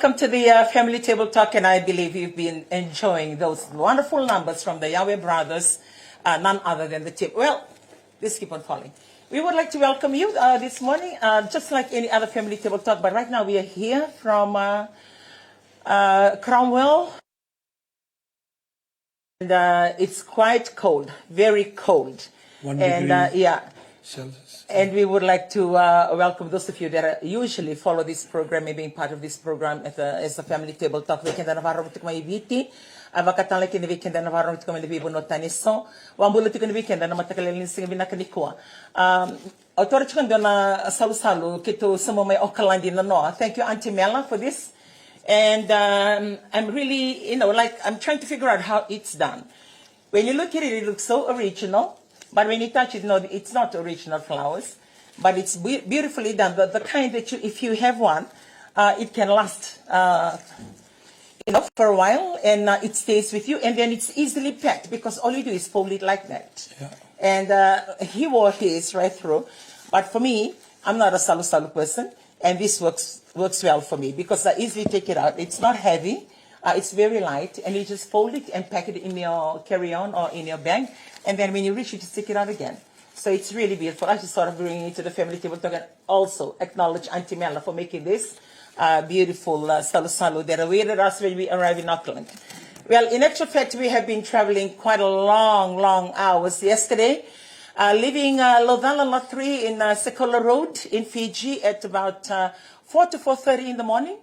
welcome to the Family Table Talk, and I believe you've been enjoying those wonderful numbers from the Yahweh Brothers, none other than the tip. Well, let's keep on falling. We would like to welcome you this morning, just like any other Family Table Talk, but right now we are here from Cromwell, and it's quite cold, very cold. 1 and degree yeah. Celsius. And we would like to welcome those of you that usually follow this program and being part of this program as a Family Table Talk. Weekend na varong tuk may biti. Avakatan like in the weekend na varong tuk may libo no taniso. Wambulo tuk in the weekend na matakalin sing binakanikwa. Authority kan na salu kito samo may okalandi na no. Thank you, Auntie Mela, for this. And I'm really, I'm trying to figure out how it's done. When you look at it, it looks so original. But when you touch it, no, it's not original flowers, but it's beautifully done. The kind that if you have one, it can last, for a while, and it stays with you, and then it's easily packed because all you do is fold it like that. Yeah. And he wore his right through, but for me, I'm not a salu person, and this works well for me because I easily take it out. It's not heavy. It's very light, and you just fold it and pack it in your carry-on or in your bag, and then when you reach, you just take it out again. So it's really beautiful. I just thought of bringing it to the Family Table Talk and also acknowledge Auntie Mela for making this beautiful salu that awaited us when we arrived in Auckland. Well, in actual fact, we have been traveling quite a long hours yesterday, leaving Lovella Lot 3 in Sekolah Road in Fiji at about 4 to 4:30 in the morning.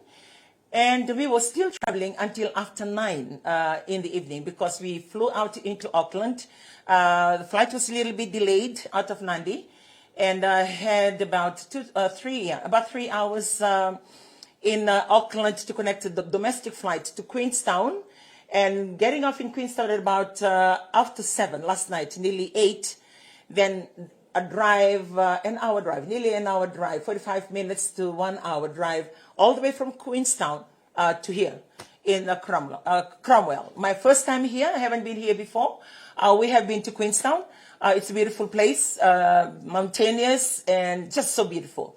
And we were still traveling until after 9 in the evening because we flew out into Auckland. The flight was a little bit delayed out of Nandi, and had about 3 hours in Auckland to connect to the domestic flight to Queenstown, and getting off in Queenstown at about after 7 last night, nearly 8. Then a drive, nearly an hour drive, 45 minutes to 1 hour drive, all the way from Queenstown to here in Cromwell. My first time here, I haven't been here before. We have been to Queenstown. It's a beautiful place, mountainous and just so beautiful,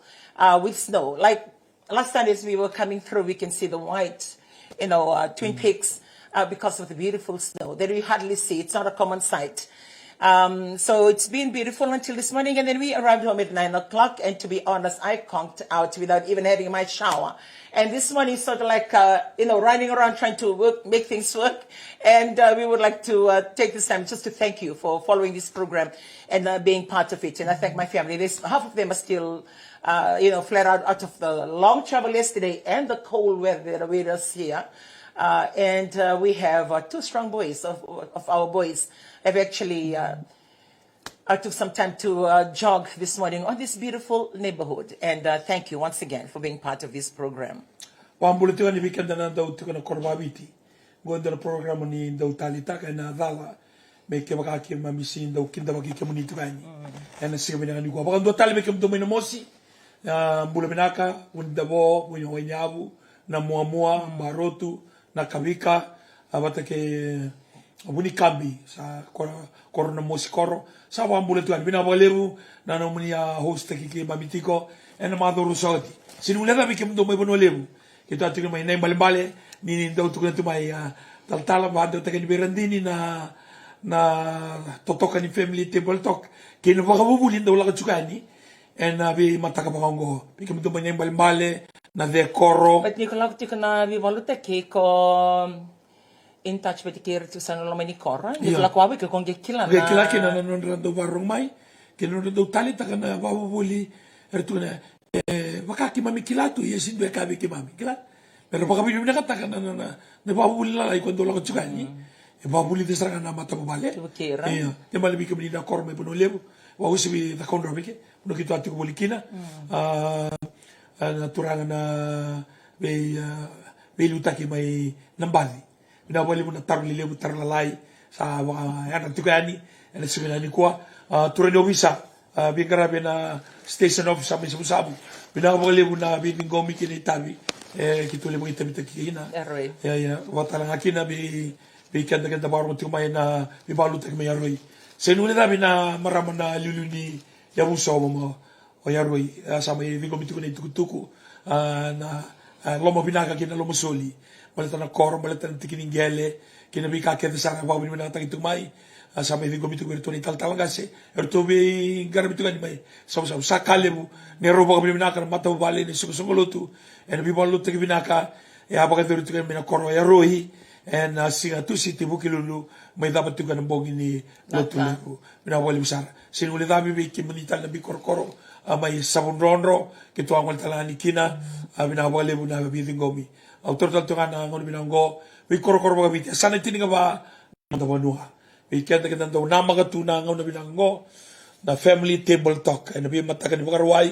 with snow. Like last time as we were coming through, we can see the white, Twin Peaks because of the beautiful snow that we hardly see. It's not a common sight. So it's been beautiful until this morning, and then we arrived home at 9 o'clock, and to be honest, I conked out without even having my shower. And this morning is sort of like, running around trying to make things work. And we would like to take this time just to thank you for following this program and being part of it. And I thank my family. Half of them are still, flat out of the long travel yesterday and the cold weather that awaited us here. And we have 2 strong boys of our boys have actually I took some time to jog this morning on this beautiful neighborhood. And thank you once again for being part of this program. Wambulitiwa ni weekend na daw tuka na korwabiti. Gwanda na program ni daw talitaka na dala. May kemakaki mamisin daw kinda makikemuni tukani. And na siya binang ko. Baka ndo tali may kemto may namosi. Mbula binaka, wundabo, winyabu, na muamua, marotu, na kabika, abata ke abuni kambi sa koro na mosikoro sa wambule tuan binabaleru na no munia host ki mamitiko en madoro soti sinuleva bikem do mai bonoleru kita atu mai nai bale ni do tu tu mai tal ba do tekeni berandini na totoka ni Family Table Talk ke no bakabubulin do la tsukani en abi mataka bango bikem do mai nai bale na dekoro but Nicola tikana vi volute ke ko in touch with the care to San Lomani Cora, you like what we can get killed. We kill a no rando varumai, can do talita and Wawuli, Ertuna, Wakaki Mamikilatu, yes, in the Kabiki Mamikila, but Wakabi Nakataka, the Wawula, like when the Logani, a Wawuli the Sarana Matabale, the Malibiki in a corme Bonolevo, what was the Condrovike, Nokita to Wolikina, and Turana, Velutaki, my Nambadi. Binawali mo na tarlile tarlalay sa yan tukani and suminani ko tureno visa bigarabe na station office sa Sabu binawali mo na bingomi kinitabi kituli mo itabi takina ya watalang akina bi kanda baro tumay na bibalut may arroy senune na bina maraman na luluni yabuso mo o yarroy sa may bingomi tukuni tukutuku na Lomo binaka kina lomo soli. Maleta na kor, maleta na tikining gele, kina bika kete sara wau binaka takitung mai. Sama hivi gomitu kweri toni tal talangase. Erto be gara bitu kan mai. Sama sakale bu ne roba ko binaka na mata bale ni suko lotu. En bi bolu teki binaka ya baka duru tu kan bina koro ya rohi. En singa tu si tibu kilulu mai dapat tu kan bongi ni lotu leku. Bina wali besar. Sin ule dami be ki menita na bi koro mai sabun ronro ke tu angol talani kina bina wali bu na bi ngomi. Autor tal tu kan ngol bina ngo bi koro ba bi sana tininga ba mata banua. Weekend kita tahu nama katuna ngau na binango na family table talk and nabi matakan bukarwai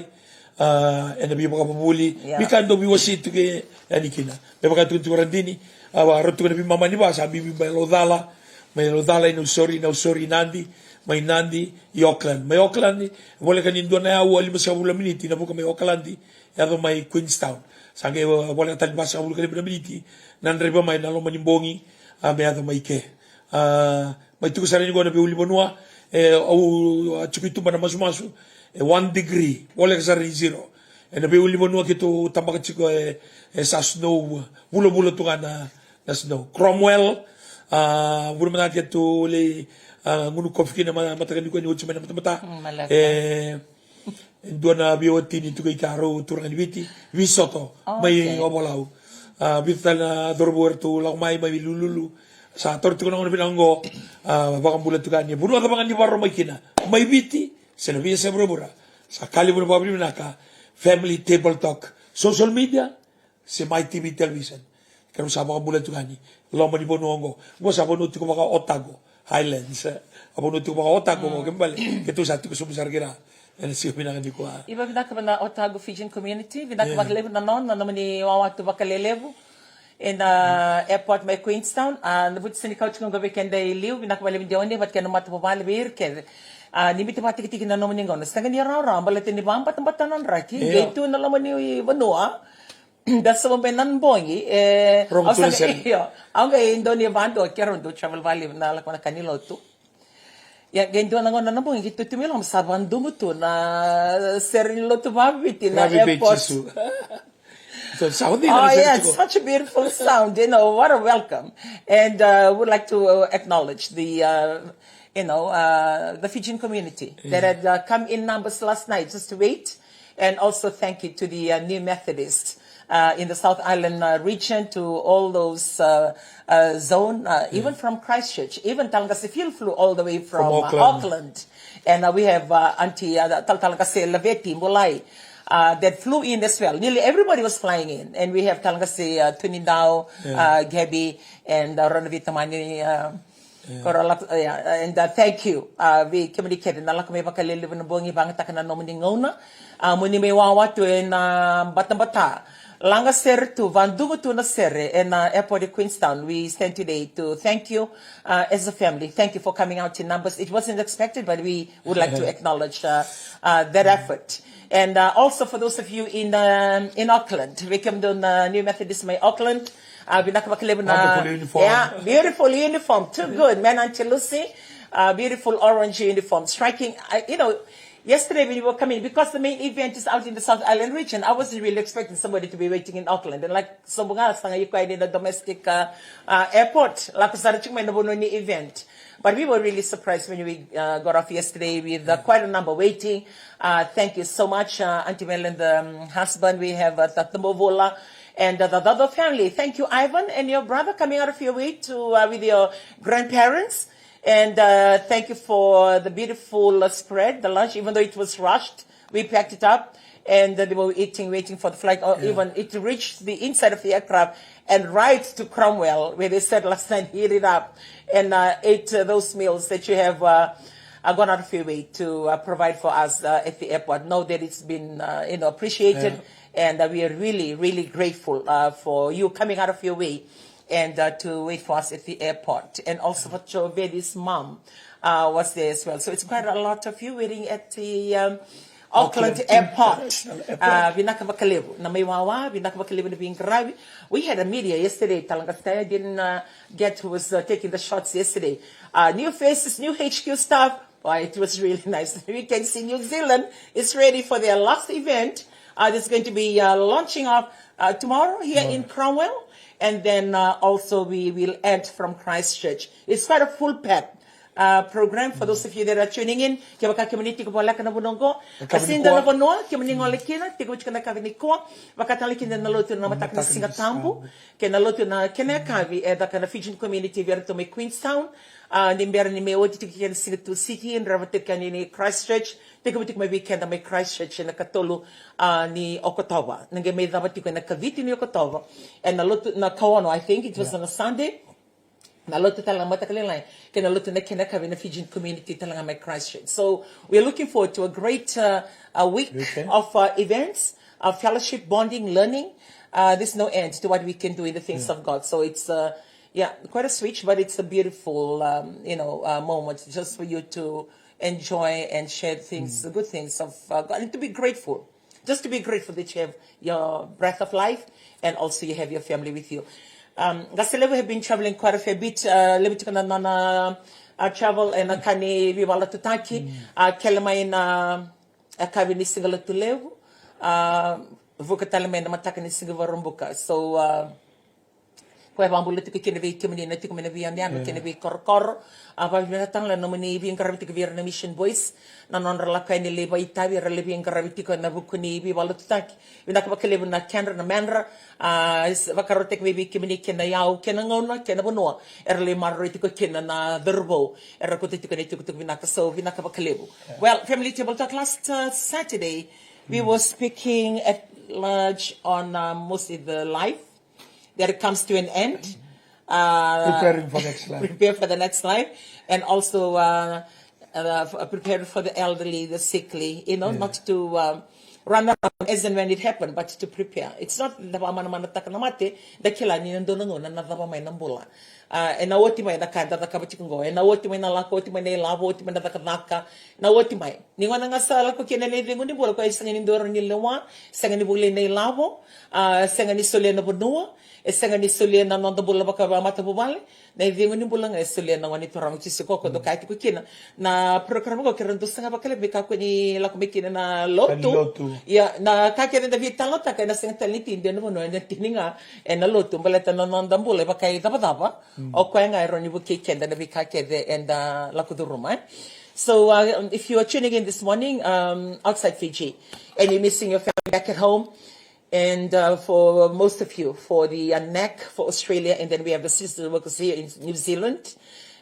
and nabi bakapabuli bikan do biwasi tu ke yani kina be bakatu tu randini rotu nabi mama ni ba sabi bi melodala ino sorry nandi mai nandi i Auckland ni boleh kan indo na awali masabula miniti na buka mai Auckland ya do mai Queenstown sange boleh tali basa awul kan miniti nan reba mai nalo manimbongi be ado mai ke mai tu sana ni gona be uli bonua au chukitu bana masu 1 degree boleh kasari 0 na be uli bonua kitu tambak chiko sa snow bulo tu kana na snow Cromwell buru mana kitu le ngunu kofi na matakan ni ko ni uchima na mata dona bioti ni tu kai karo turang ni biti wisoto mai obolau bitana dorbuer tu lamai mai lululu sa tortu ko nang binango bakang bulat tu kan ni buru ka bangan ni baro mai kina mai biti selebih sa bura sa kali buru babri naka family table talk social media se mai TV television kanu sa bakang bulat tu kan ni lo mani bonongo mo sa bonu tu ko baka Otago Highlands abonu tu ko baka Otago mo kembali itu satu ko sumsar kira en si binangan di ko iba binaka na Otago Fijian community binaka bakalebu na non na naman ni wawatu bakalelebu in airport by Queenstown and the sini couch kung gabi kenda iliw binakabali di onde bat kena mata pabali bir ke ni biti pati kiti na naman ngon sa kanya raw balete ni bamba tambatan raki gate na naman ni Banua das mo benan bongi ang indo ni bando kero do travel valley na lakona kanilo tu ya gendo na ngon na bongi kitu tumilom sa bandu mo tu na serin lo tu mabiti na airport. So it's such a beautiful sound. What a welcome. And would like to acknowledge the Fijian community that had come in numbers last night just to wait. And also thank you to the New Methodists in the South Island region, to all those zone, even from Christchurch, even Talgasifil flew all the way from Auckland. And we have Auntie Talgase Laveti Mulai. That flew in as well. Nearly everybody was flying in. And we have Talangasi, Tunindao, Gabi, and Ronavita Mani, and thank you. We communicated. Nala kami pakaliliw na buong ibang takana nomin ngona. Muni may wawa to in Batambata. Langa ser to Vandugu to na serre in airport of Queenstown. We stand today to thank you as a family. Thank you for coming out in numbers. It wasn't expected, but we would like to acknowledge that effort. And also for those of you in Auckland, we come to New Methodist May Auckland. Beautiful uniform, too good. Man, Auntie Lucy, beautiful orange uniform, striking. Yesterday when you were coming, because the main event is out in the South Island region, I wasn't really expecting somebody to be waiting in Auckland. And like Sombungas, you quite in the domestic airport, like the event. But we were really surprised when we got off yesterday with quite a number waiting. Thank you so much, Auntie Mel and the husband. We have Tatamovola and the other family. Thank you, Ivan, and your brother coming out of your way to with your grandparents. And thank you for the beautiful spread, the lunch. Even though it was rushed, we packed it up. And they were eating, waiting for the flight. Or even it reached the inside of the aircraft and right to Cromwell, where they said last night, heat it up. And ate those meals that you have gone out of your way to provide for us at the airport. Know that it's been appreciated. And we are really, really grateful for you coming out of your way and to wait for us at the airport. And also for Chovedi's mom was there as well. So it's quite a lot of you waiting at the Auckland Airport. We had a media yesterday. Talangastaya didn't get who was taking the shots yesterday. New faces, new HQ staff. It was really nice. We can see New Zealand is ready for their last event There's going to be launching of tomorrow here in Cromwell. And then also we will add from Christchurch. It's quite a full pack program for those of you that are tuning in. Kia waka community ko pala kana bunongko. Asinda na bonoa, kia maningo lekina, tika wachika na kavi ni koa. Wakatali kinda na lotu na mataka na Singatambu. Kia na lotu na kena kavi da kana Fijian community vero to me Queenstown. Nimbera ni me oti tika kia Singapore City and ravatika ni Christchurch. Tika watik may weekend na may Christchurch na katolo ni Okotowa. Nange may davatiko na kaviti ni Okotowa. And na lotu na kaono, I think it was on a Sunday. Na lotu talang matakalilay, kaya lotu na kinakabi in the Fijian community talang may Christchurch. So we're looking forward to a great week of events, fellowship, bonding, learning. There's no end to what we can do in the things of God. So it's quite a switch, but it's a beautiful moment just for you to enjoy and share things, the good things of God, and to be grateful. Just to be grateful that you have your breath of life and also you have your family with you. Gaselevo have been traveling quite a fair bit. Limited na travel and kani viwala tutaki. Kelamay na kabi ni singala tulevo. Vukatalame na mataka ni singavarumbuka. So kaya bambulo tiko kinabi kimini tiko minabi andiano kinabi korkor. Pag binatang la nomini ibing karabiti kavir na Mission Boys na nonra lakay ni leba itabi ralebi ang karabiti ko na bukuni ibi walo tutaki. Binakapakalibo na Canada na manra. Vakarotek maybe kimini kina yao kina ngona kina bunua. Erle marriti ko kina na derbo. Erakuti ko nito kutuk binaka so binakapakalibo. Well, family table talk last Saturday we were speaking at large on mostly the life. That it comes to an end. Preparing for next life. Prepare for the next life. And also prepare for the elderly, the sickly, not to run around as and when it happened, but to prepare. It's not the manataka namate, the kila ni nandonango na nadaba may nambula. And na woti may nakanda da kabatikungo, and na woti may nalako, woti may nalabo, woti may nadakanaka, na woti may. Ningo na nga sa lako kinalidingo ni bula, kaya isang inindoro ni lawa, isang inibuli na ilabo, isang inisuli na bunua, isang inisuli na nandabula baka matabubali, na idingo ni bula nga isuli na wani turang chisiko do kahit ko kina na programa ko kiranto sa nga bakala bika ko ni lako mikina na loto. Ya na kakira na vitalo ta kaya na sing taliti hindi na mo na tininga na loto baleta na nandambula baka daba o kaya nga iron you kenda na bika kede and lako do ruma. So if you are tuning in this morning outside Fiji and you're missing your family back at home, and for most of you, for the NAC, for Australia, and then we have the sister workers here in New Zealand,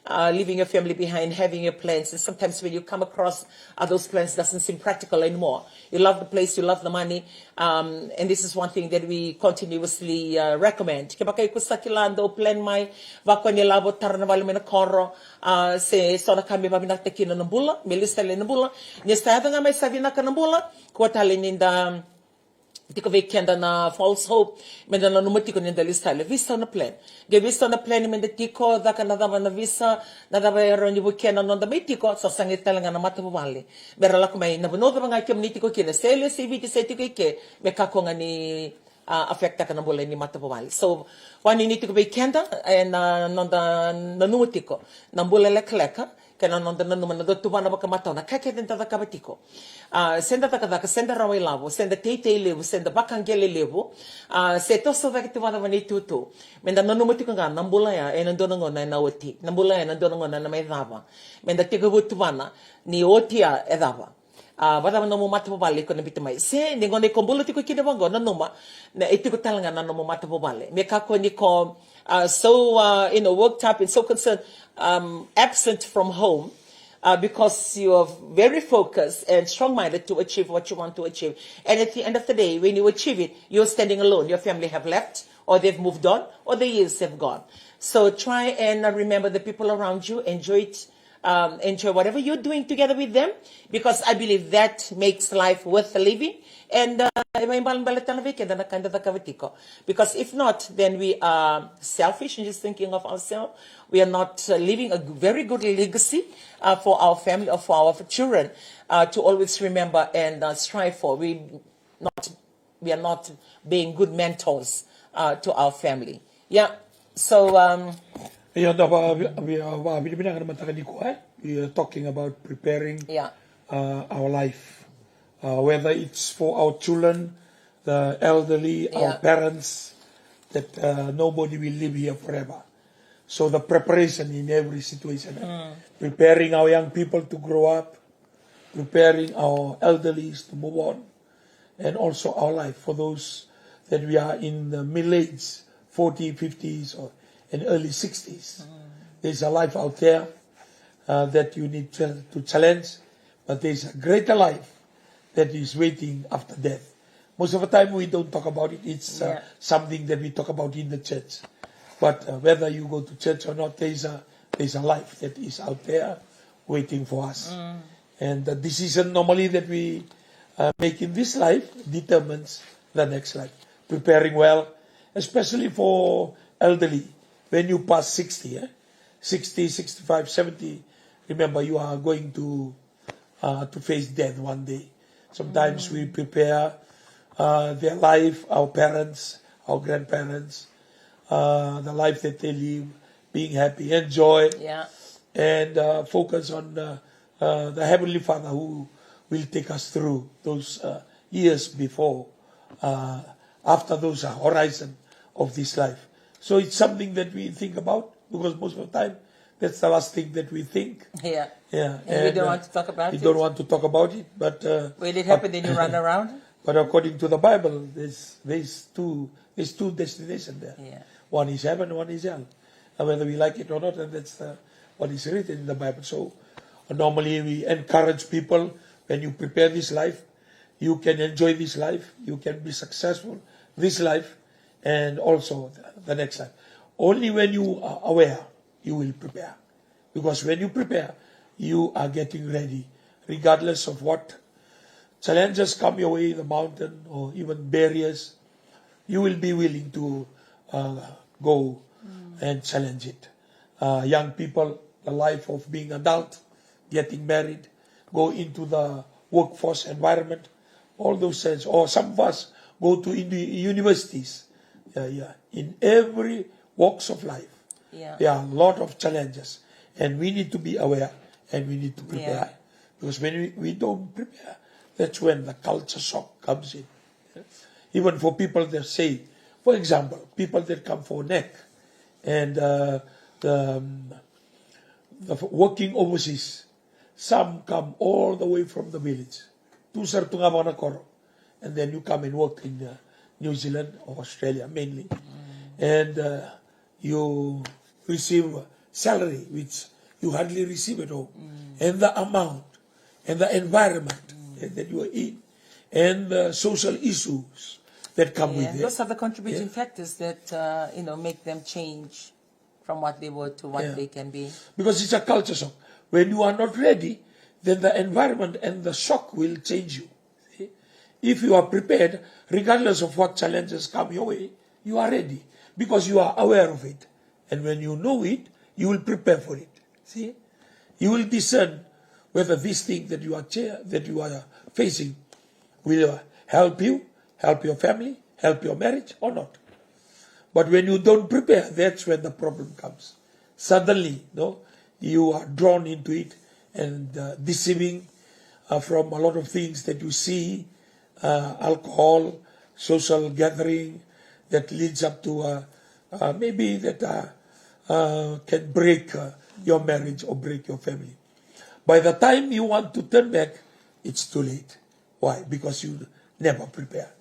leaving your family behind, having your plans. And sometimes when you come across those plans, doesn't seem practical anymore. You love the place, you love the money, and this is one thing that we continuously recommend. Kaya kusakilando plan mai wako nilabo tarnavali mena koro se sona kami babinaktakina ng bula, milista le ng bula. Niyasta nga may sabi na ka ng bula, kuwatali ninda tiko weekenda na false hope menda na numati ko ninda lista le visa na plan ge visa na plan menda tiko da kana da na visa na da bayro ni weekenda no da tiko sa sangit talanga na matubali bera la ko may na bono ba nga community ko kina sele cvt se tiko ke me ka ko nga ni affecta kana bola ni matubali so wani ni tiko weekenda na no da na numati ko na bola lekleka kana no da no na do tubana ba ka matona ka ke denta da kabatiko senda takadaka senda rawai lavo senda teitei levo senda bakangele levo se to so vakti wana vani tutu menda nonu moti kanga nambula ya e nandona ngona na oti nambula ya nandona ngona na mai dava menda tega vutu wana ni otia e dava bada no mo mata bale ko na bitamai se ni ngone kombolo tiko kide bango na noma na etiko talanga na no mo mata bale me ka ko ni ko so worked up and so concerned absent from home because you are very focused and strong-minded to achieve what you want to achieve. And at the end of the day, when you achieve it, you're standing alone. Your family have left, or they've moved on, or the years have gone. So try and remember the people around you. Enjoy it. Enjoy whatever you're doing together with them, because I believe that makes life worth living. And because if not, then we are selfish and just thinking of ourselves. We are not leaving a very good legacy for our family or for our children to always remember and strive for. We are not being good mentors to our family. Yeah. So we are talking about preparing our life, whether it's for our children, the elderly, our Yeah. parents, that nobody will live here forever. So the preparation in every situation, preparing our young people to grow up, preparing our elderlies to move on, and also our life for those that we are in the middle age, 40, 50s, or in early 60s. There's a life out there that you need to challenge, but there's a greater life that is waiting after death. Most of the time we don't talk about it. It's something that we talk about in the church. But whether you go to church or not, there's a life that is out there waiting for us. And the decision normally that we make in this life determines the next life. Preparing well, especially for elderly. When you pass 60, 60, 65, 70, remember you are going to face death one day. Sometimes we prepare their life, our parents, our grandparents, the life that they live, being happy, enjoy, and focus on the Heavenly Father who will take us through those years before, after those horizon of this life. So it's something that we think about, because most of the time that's the last thing that we think. Yeah. Yeah, And we don't want to talk about we it. don't want to talk about it, but When it happened, then you run around. but according to the Bible, there's two destinations there. Yeah. One is heaven, one is hell. And whether we like it or not, and that's what is written in the Bible. So normally we encourage people, when you prepare this life, you can enjoy this life, you can be successful this life, and also the next life. Only when you are aware, you will prepare. Because when you prepare, you are getting ready, regardless of what challenges come your way, the mountain or even barriers, you will be willing to go and challenge it. Young people, the life of being adult, getting married, go into the workforce environment, all those things. Or some of us go to universities. In every walks of life, there are a lot of challenges, and we need to be aware and we need to prepare. Because when we don't prepare, that's when the culture shock comes in. Even for people that say, for example, people that come for neck and the working overseas, some come all the way from the village to Sartungamanakoro, and then you come and work in New Zealand or Australia mainly, and you receive salary which you hardly receive at home, and the amount and the environment that you are in, and the social issues that come with it. Those are the contributing factors that make them change from what they were to what they can be. Because it's a culture shock. When you are not ready, then the environment and the shock will change you. See? If you are prepared, regardless of what challenges come your way, you are ready because you are aware of it. And when you know it, you will prepare for it. See? You will discern whether this thing that you are facing will help you, help your family, help your marriage or not. But when you don't prepare, that's when the problem comes. Suddenly, you are drawn into it and deceiving from a lot of things that you see, alcohol, social gathering that leads up to maybe that can break your marriage or break your family. By the time you want to turn back, it's too late. Why? Because you never prepare.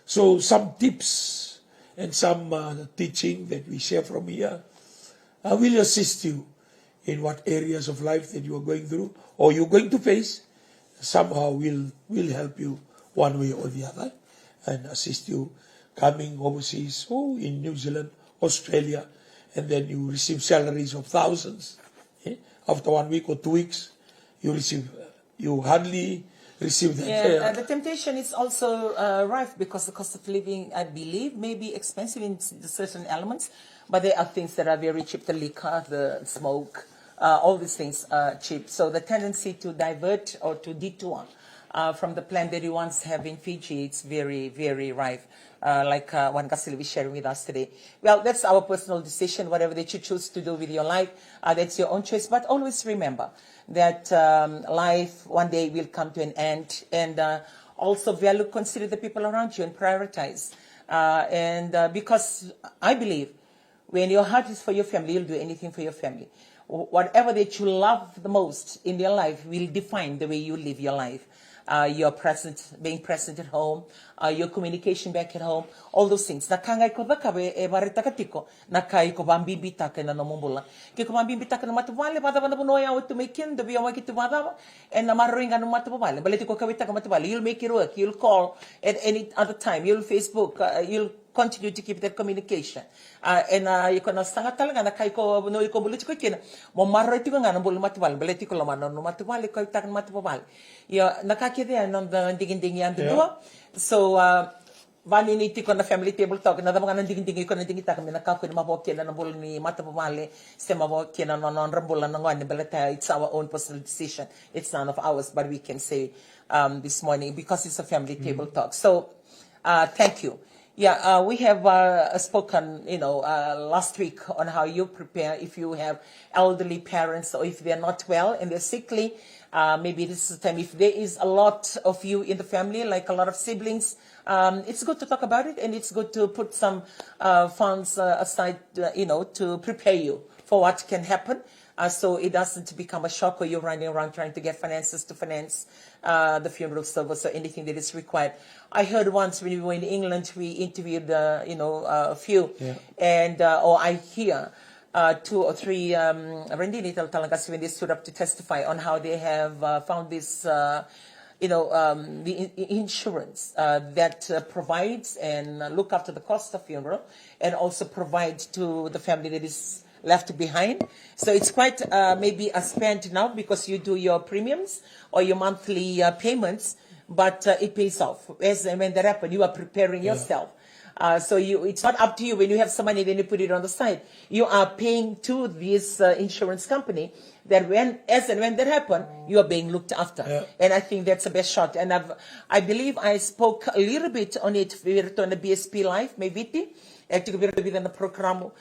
So some tips and some teaching that we share from here will assist you in what areas of life that you are going through or you're going to face. Somehow will help you one way or the other and assist you coming overseas, in New Zealand, Australia, and then you receive salaries of thousands. After 1 week or 2 weeks, you hardly receive that. The temptation is also rife because the cost of living, I believe, may be expensive in certain elements, but there are things that are very cheap. The liquor, the smoke, all these things are cheap. So the tendency to divert or to detour from the plan that you once have in Fiji, it's very, very rife. Like Wan Kasili is sharing with us today. Well, that's our personal decision. Whatever that you choose to do with your life, that's your own choice. But always remember that life one day will come to an end. And Also value, consider the people around you and prioritize. Because I believe when your heart is for your family, you'll do anything for your family. Whatever that you love the most in your life will define the way you live your life. Your being present at home, your communication back at home, all those things. Nakangay ko ba kabe e barita katiko, nakai ko bambibita ka na namumbula. Kiko bambibita ka na matubale, bata ba na bunoya o tumikin, dabi yung makita bata, and namaruing ka na matubale. Baliti ko kawita ka matubale. You'll make it work. You'll call at any other time. You'll Facebook. You'll continue to keep that communication. You can sanga talaga na kai ko no ko bulit ko kina mo marreti ko nga no bul matbal baleti ko laman no matbal ko tak matbal ya nakakide no diginding yan dua so vaniniti ko na family table talk na mga diginding ko na dingita kami nakako na mabo kina no bul ni matbal se mabo kina no non rambulan no ngani baleta it's our own personal decision, it's none of ours, but we can say this morning because it's a family table talk. So thank you. Yeah, we have spoken, last week on how you prepare if you have elderly parents or if they're not well and they're sickly. Maybe this is the time. If there is a lot of you in the family, like a lot of siblings, it's good to talk about it, and it's good to put some funds aside, to prepare you for what can happen. So it doesn't become a shock or you're running around trying to get finances to finance the funeral service or anything that is required. I heard once when we were in England, we interviewed, a few, and or I hear 2 or 3 Rendini talaga when they stood up to testify on how they have found this, the insurance that provides and look after the cost of funeral and also provides to the family that is left behind. So it's quite maybe a spend now because you do your premiums or your monthly payments, but it pays off. As and when that happens, you are preparing yourself. So it's not up to you. When you have some money, then you put it on the side. You are paying to this insurance company that when that happens, you are being looked after. Yeah. And I think that's the best shot. And I believe I spoke a little bit on it on the BSP Live, maybe. The program,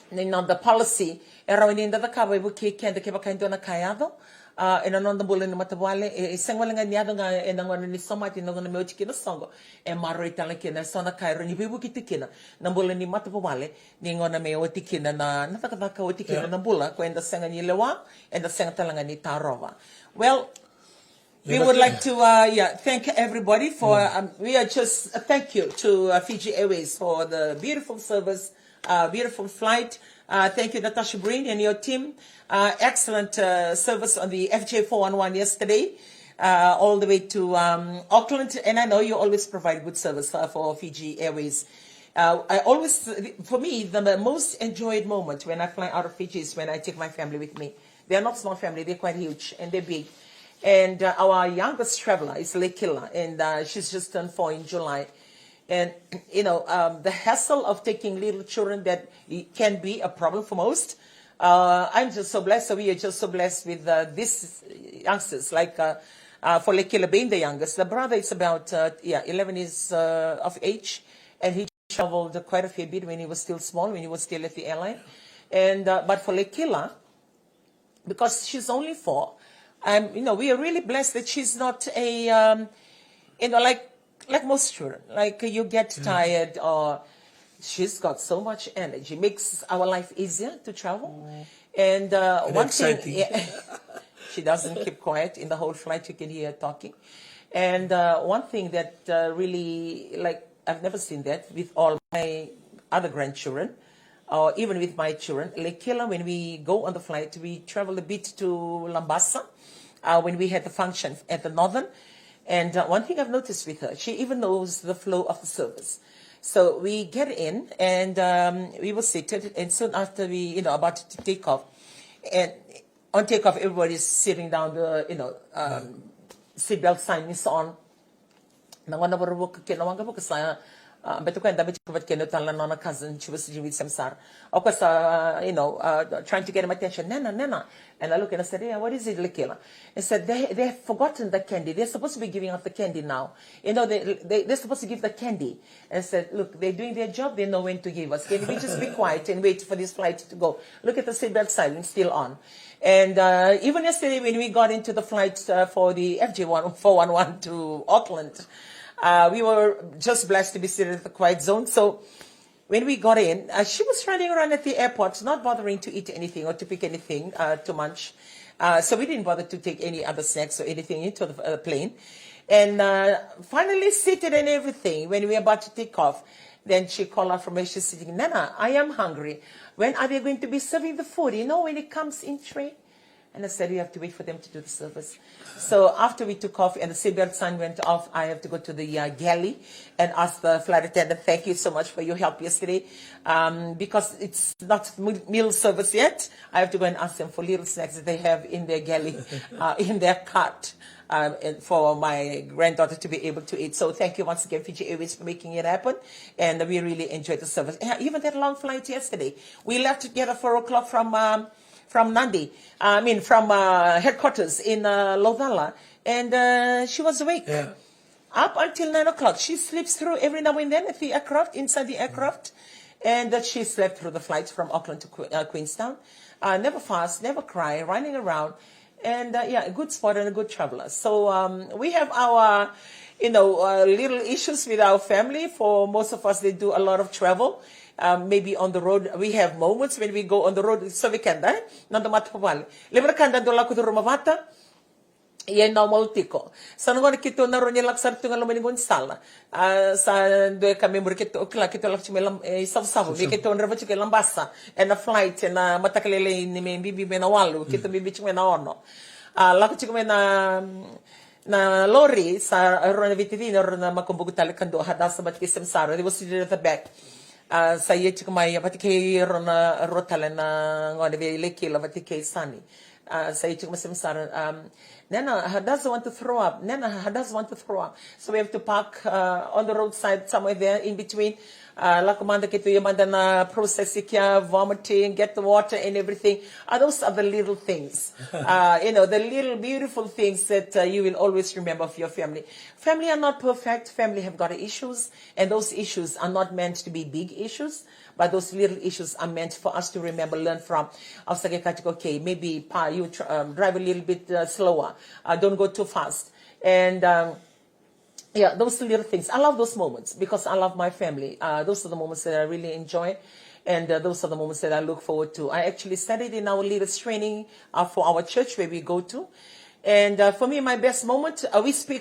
the policy, around in the Kawa, we can't keep a kind of a kayado. And on the bull in the Matawale, isang wala nga niya nga and ang ni somati no na meoti kina songo e marita la kina sona kairo ni bibu kitikina na bull ni Matawale ni ngona meoti kina na natakataka oti kina na bula kwenda sanga ni lewa and the sanga talanga ni Tarova. Well, we would like to thank everybody for thank you to Fiji Airways for the beautiful service, beautiful flight. Thank you, Natasha Breen and your team. Excellent service on the FJ411 yesterday, all the way to Auckland. And I know you always provide good service for Fiji Airways. For me, the most enjoyed moment when I fly out of Fiji is when I take my family with me. They're not small family, they're quite huge and they're big. And our youngest traveler is Lekila, and she's just turned 4 in July. And, the hassle of taking little children that can be a problem for most. I'm just so blessed. So we are just so blessed with these youngsters. Like for Lekila being the youngest, the brother is about 11 years of age, and he traveled quite a fair bit when he was still small, when he was still at the airline. And but for Lekila, because she's only 4, we are really blessed that she's not a like most children, like you get tired or she's got so much energy, makes our life easier to travel. And one thing, she doesn't keep quiet in the whole flight. You can hear her talking. And one thing that really, I've never seen that with all my other grandchildren, or even with my children. Lekila, when we go on the flight, we travel a bit to Lambasa when we had the function at the Northern. And one thing I've noticed with her, she even knows the flow of the service. So we get in and we were seated, and soon after we, about to take off, and on takeoff, everybody's sitting down, the, seatbelt sign is on. But when the Nana cousin, she was sitting with Samsar. Of course, trying to get him attention. Nana. And I look and I said, yeah, what is it, Lekela? I said, they've forgotten the candy. They're supposed to be giving out the candy now. They're supposed to give the candy. And I said, look, they're doing their job. They know when to give us. Can we just be quiet and wait for this flight to go? Look at the seatbelt sign, still on. And even yesterday when we got into the flight for the FJ411 to Auckland, we were just blessed to be seated at the quiet zone. So when we got in, she was running around at the airport, not bothering to eat anything or to pick anything to munch. So we didn't bother to take any other snacks or anything into the plane. And finally seated and everything, when we were about to take off, then she called out from where she's sitting, Nana, I am hungry. When are they going to be serving the food? When it comes in tray? And I said, we have to wait for them to do the service. So after we took off and the seatbelt sign went off, I have to go to the galley and ask the flight attendant, thank you so much for your help yesterday. Because it's not meal service yet, I have to go and ask them for little snacks that they have in their galley, in their cart. And for my granddaughter to be able to eat. So thank you once again, Fiji Airways, for making it happen. And we really enjoyed the service. Even that long flight yesterday. We left together 4 o'clock from Nandi. From headquarters in Lovala. And she was awake. Yeah. Up until 9 o'clock. She sleeps through every now and then at the aircraft, inside the aircraft. And she slept through the flights from Auckland to Queenstown. Never fast, never cry, running around. And a good sport and a good traveler. So we have our, little issues with our family. For most of us, they do a lot of travel. Maybe on the road, we have moments when we go on the road. So we can, nando matapawali. Libra kanda dola ko rumavata. Yan normal tiko. Sa nung kito na ron yung laksar tunga lumaningon sala. Sa doy kami mura kito okla kito lak chimelam sav-sav. Mi kito on rava chike lambasa. And a flight and matakalele ni me bibi me na walu. Kito bibi chike na ono. Lako chike me na lorry sa ron vitidino ron na makumbugutali kando hadasa bat kisem sara. They were seated at the back. Sa iya chike may batike ron na rotala na ngone lekila batike sani. Sa iya chike masem sara. Nana doesn't want to throw up. So we have to park on the roadside somewhere there in between. Lakumanda kitu yamanda na process ikya, vomiting, get the water and everything. Those are the little things. The little beautiful things that you will always remember of your family. Family are not perfect. Family have got issues. And those issues are not meant to be big issues. But those little issues are meant for us to remember, learn from. Okay, maybe you drive a little bit slower. Don't go too fast. And those little things. I love those moments because I love my family. Those are the moments that I really enjoy. And those are the moments that I look forward to. I actually studied in our leaders training for our church where we go to. And for me, my best moment, we speak